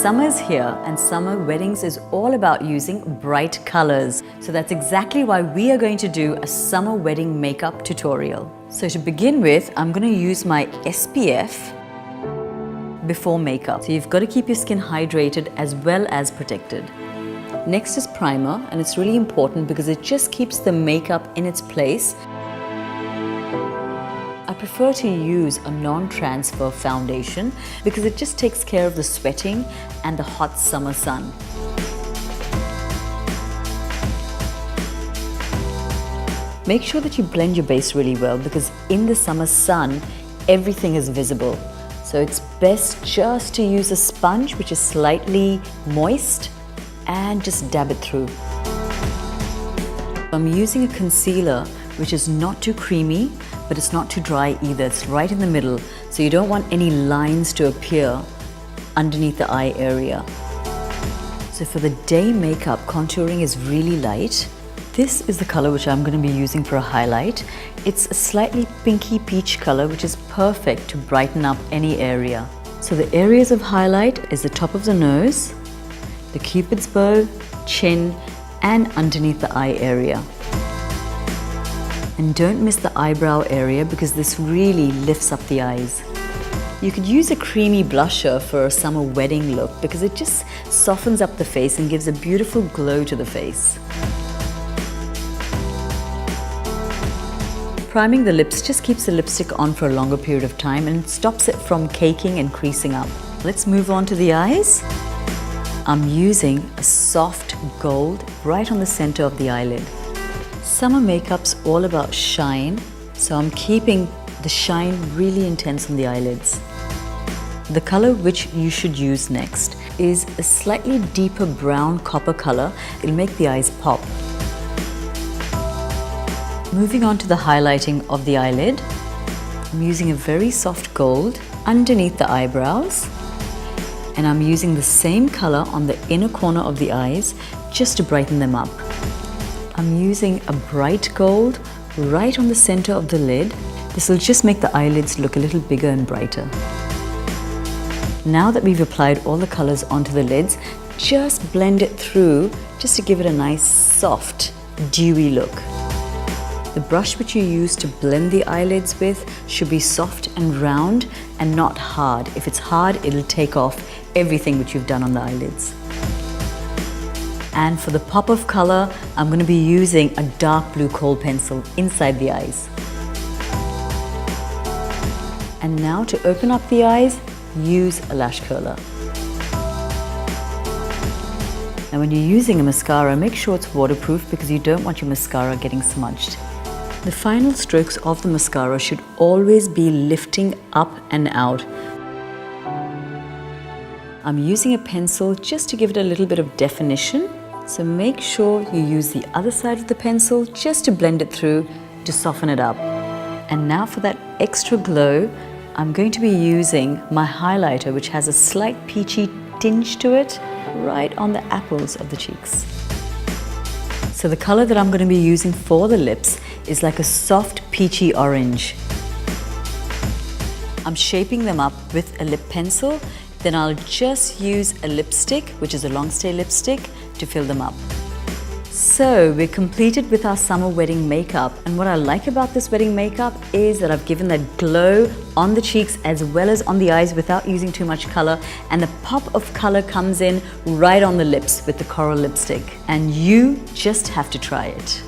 Summer's here and summer weddings is all about using bright colors. So that's exactly why we are going to do a summer wedding makeup tutorial. So to begin with, I'm going to use my SPF before makeup. So you've got to keep your skin hydrated as well as protected. Next is primer, and it's really important because it just keeps the makeup in its place. I prefer to use a non-transfer foundation because it just takes care of the sweating and the hot summer sun. Make sure that you blend your base really well because in the summer sun, everything is visible. So it's best just to use a sponge which is slightly moist and just dab it through. I'm using a concealer which is not too creamy, but it's not too dry either. It's right in the middle, so you don't want any lines to appear underneath the eye area. So for the day makeup, contouring is really light. This is the color which I'm going to be using for a highlight. It's a slightly pinky peach color, which is perfect to brighten up any area. So the areas of highlight is the top of the nose, the cupid's bow, chin, and underneath the eye area. And don't miss the eyebrow area because this really lifts up the eyes. You could use a creamy blusher for a summer wedding look because it just softens up the face and gives a beautiful glow to the face. Priming the lips just keeps the lipstick on for a longer period of time and stops it from caking and creasing up. Let's move on to the eyes. I'm using a soft gold right on the center of the eyelid. Summer makeup's all about shine, so I'm keeping the shine really intense on the eyelids. The color which you should use next is a slightly deeper brown copper color. It'll make the eyes pop. Moving on to the highlighting of the eyelid, I'm using a very soft gold underneath the eyebrows, and I'm using the same color on the inner corner of the eyes just to brighten them up. I'm using a bright gold right on the center of the lid. This will just make the eyelids look a little bigger and brighter. Now that we've applied all the colors onto the lids, just blend it through just to give it a nice, soft, dewy look. The brush which you use to blend the eyelids with should be soft and round and not hard. If it's hard, it'll take off everything which you've done on the eyelids. And for the pop of color, I'm going to be using a dark blue kohl pencil inside the eyes. And now to open up the eyes, use a lash curler. Now when you're using a mascara, make sure it's waterproof because you don't want your mascara getting smudged. The final strokes of the mascara should always be lifting up and out. I'm using a pencil just to give it a little bit of definition. So make sure you use the other side of the pencil just to blend it through to soften it up. And now for that extra glow, I'm going to be using my highlighter which has a slight peachy tinge to it right on the apples of the cheeks. So the color that I'm going to be using for the lips is like a soft peachy orange. I'm shaping them up with a lip pencil, then I'll just use a lipstick, which is a long stay lipstick, to fill them up. So we're completed with our summer wedding makeup, and what I like about this wedding makeup is that I've given that glow on the cheeks as well as on the eyes without using too much color, and the pop of color comes in right on the lips with the coral lipstick, and you just have to try it.